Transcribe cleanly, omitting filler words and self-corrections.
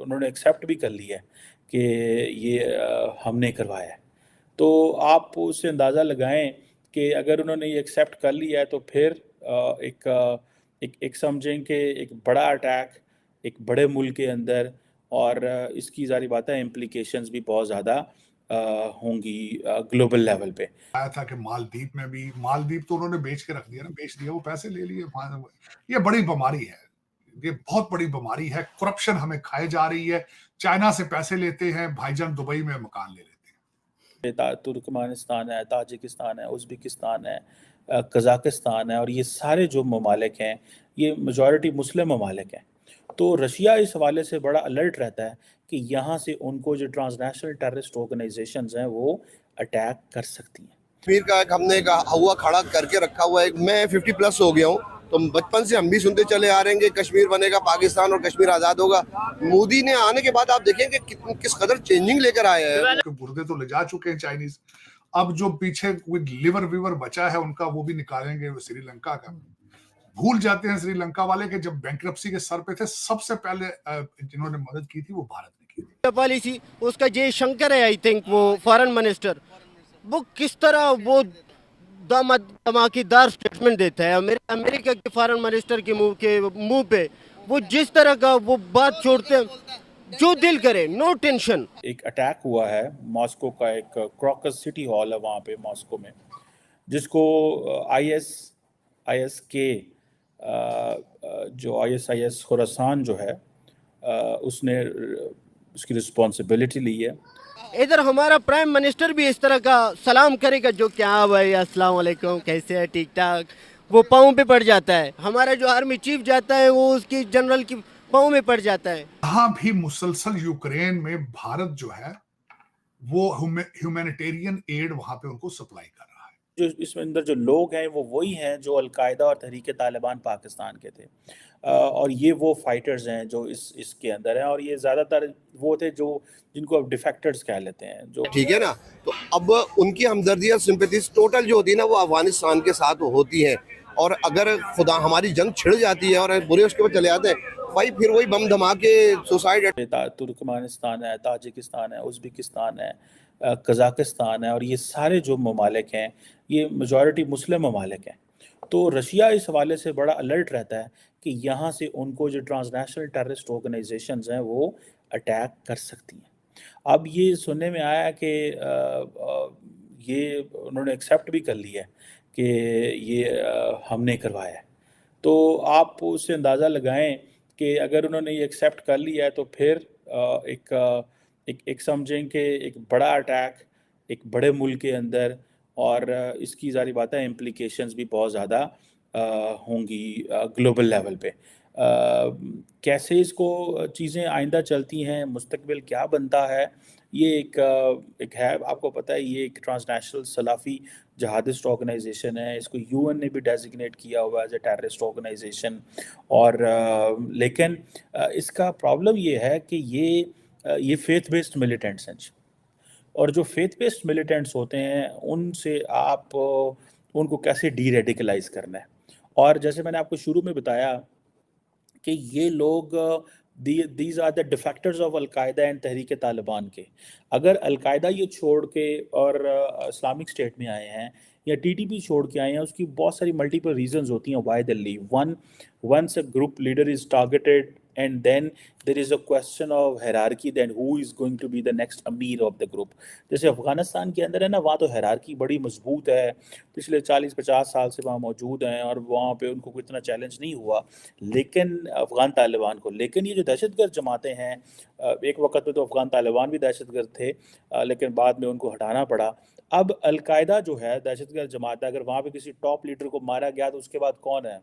उन्होंने एक्सेप्ट भी कर लिया है कि ये हमने करवाया है। तो आप उससे अंदाज़ा लगाएं कि अगर उन्होंने ये एक्सेप्ट कर लिया है तो फिर एक समझें कि एक बड़ा अटैक एक बड़े मुल्क के अंदर, और इसकी ज़ाहिर बात है इम्प्लीकेशंस भी बहुत ज़्यादा होंगी ग्लोबल लेवल पे। आया था कि मालदीव में भी, मालदीव तो उन्होंने बेच के रख दिया ना, बेच दिया, वो पैसे ले लिए। ये बड़ी बीमारी है, ये बहुत बड़ी बीमारी है। करप्शन हमें खाए जा रही है। चाइना से पैसे लेते हैं, भाईजान दुबई में मकान ले लेते हैं। तुर्कमानिस्तान है, ताजिकिस्तान है, उज़्बेकिस्तान है, कज़ाकिस्तान है, और ये सारे जो ममालिक हैं ये मेजॉरिटी मुस्लिम ममालिक हैं। तो रशिया इस हवाले से बड़ा अलर्ट रहता है कि यहाँ से उनको जो ट्रांसनेशनल टेररिस्ट ऑर्गेनाइजेशंस हैं वो अटैक कर सकती हैं। कश्मीर का एक हमने एक हुआ खड़ा करके रखा हुआ है। मैं 50 प्लस हो गया हूँ, तो बचपन से हम भी सुनते चले आ रहे हैं कि कश्मीर बनेगा पाकिस्तान और कश्मीर आजाद होगा। मोदी ने आने के बाद आप देखेंगे किस कदर चेंजिंग लेकर आया है। गुर्दे तो ले जा चुके हैं चाइनीज, अब जो पीछे कोई लिवर विवर बचा है उनका वो भी निकालेंगे श्रीलंका का। भूल जाते हैं श्रीलंका वाले के जब बैंक्रप्सी के सर पे थे, सबसे पहले जिन्होंने मदद की थी वो भारत ने की थी। पॉलिसी उसका जयशंकर है, आई थिंक वो फॉरेन मिनिस्टर, वो किस तरह वो धमाकेदार स्टेटमेंट देता है अमेरिका के फॉरेन मिनिस्टर के मुंह पे वो जिस तरह का वो बात छोड़ते हैं, जो दिल करे, नो टेंशन। एक अटैक हुआ है मॉस्को का, एक क्रॉकस सिटी हॉल है वहाँ पे मॉस्को में, जिसको आईएस के जो ISIS खुरासान जो है उसने उसकी रिस्पॉन्सिबिलिटी ली है। इधर हमारा प्राइम मिनिस्टर भी इस तरह का सलाम करेगा, जो क्या भाई अस्सलाम वालेकुम, कैसे है, ठीक ठाक, वो पाँव पे पड़ जाता है। हमारा जो आर्मी चीफ जाता है वो उसकी जनरल की पाँव में पड़ जाता है। यहाँ भी मुसलसल यूक्रेन में भारत जो है वो ह्यूमैनिटेरियन एड वहां पे उनको सप्लाई कर रहा है। जो इसमें अंदर जो लोग हैं वो वही हैं जो अलकायदा और तहरीक तालिबान पाकिस्तान के थे, और ये वो फाइटर्स हैं जो इसके अंदर हैं, और ये ज़्यादातर वो थे जो जिनको अब डिफेक्टर्स कह लेते हैं जो, ठीक है ना। तो अब उनकी हमदर्दी और सिंपैथीज टोटल जो होती है ना वो अफगानिस्तान के साथ होती है। और अगर खुदा हमारी जंग छिड़ जाती है और बुरे उसके ऊपर चले आते हैं भाई, फिर वही बम धमाके, सुसाइड। तुर्कमानिस्तान है, ताजिकिस्तान है, उज़्बेकिस्तान है, कज़ाकिस्तान है, और ये सारे जो ममालिक हैं ये मेजॉरिटी मुस्लिम ममालिक हैं। तो रशिया इस हवाले से बड़ा अलर्ट रहता है कि यहाँ से उनको जो ट्रांसनेशनल टेररिस्ट ऑर्गेनाइजेशंस हैं वो अटैक कर सकती हैं। अब ये सुनने में आया कि ये उन्होंने एक्सेप्ट भी कर लिया है कि ये हमने करवाया है। तो आप उससे अंदाज़ा लगाएं कि अगर उन्होंने ये एक्सेप्ट कर लिया है तो फिर एक समझें कि एक बड़ा अटैक एक बड़े मुल्क के अंदर, और इसकी ज़ाहिर बात है इम्प्लीकेशंस भी बहुत ज़्यादा होंगी ग्लोबल लेवल पे। कैसे इसको चीज़ें आइंदा चलती हैं, मुस्तकबिल क्या बनता है, ये एक है, आपको पता है ये एक ट्रांसनेशनल सलाफ़ी जहादिस्ट ऑर्गेनाइजेशन है। इसको UN ने भी डेजिग्नेट किया हुआ है एज ए टेररिस्ट ऑर्गेनाइजेशन। और लेकिन इसका प्रॉब्लम ये है कि ये फेथ बेस्ड मिलिटेंट्स हैं, और जो फेथ बेस्ड मिलिटेंट्स होते हैं उनसे आप उनको कैसे डी रेडिकलाइज करना है। और जैसे मैंने आपको शुरू में बताया कि ये लोग these are the defectors of Al Qaeda and Tehreek Taliban के। अगर अलकायदा ये छोड़ के और इस्लामिक स्टेट में आए हैं या TTP छोड़ के आए हैं, उसकी बहुत सारी मल्टीपल रीजंस होती हैं why they leave. Once a group leader is targeted and then there is a question of hierarchy, then who is going to be the next अमीर of the group। जैसे अफगानिस्तान के अंदर है ना, वहाँ तो हायरार्की बड़ी मजबूत है, पिछले 40-50 साल से वहाँ मौजूद हैं और वहाँ पे उनको कोई इतना चैलेंज नहीं हुआ लेकिन अफ़गान तालिबान को। लेकिन ये जो दहशतगर्द जमातें हैं, एक वक्त में तो अफ़गान तालिबान भी दहशतगर्द थे, लेकिन बाद में उनको हटाना पड़ा। अब अलकायदा जो है दहशतगर्द जमात है, अगर वहाँ पे किसी टॉप लीडर को मारा गया तो उसके बाद कौन है?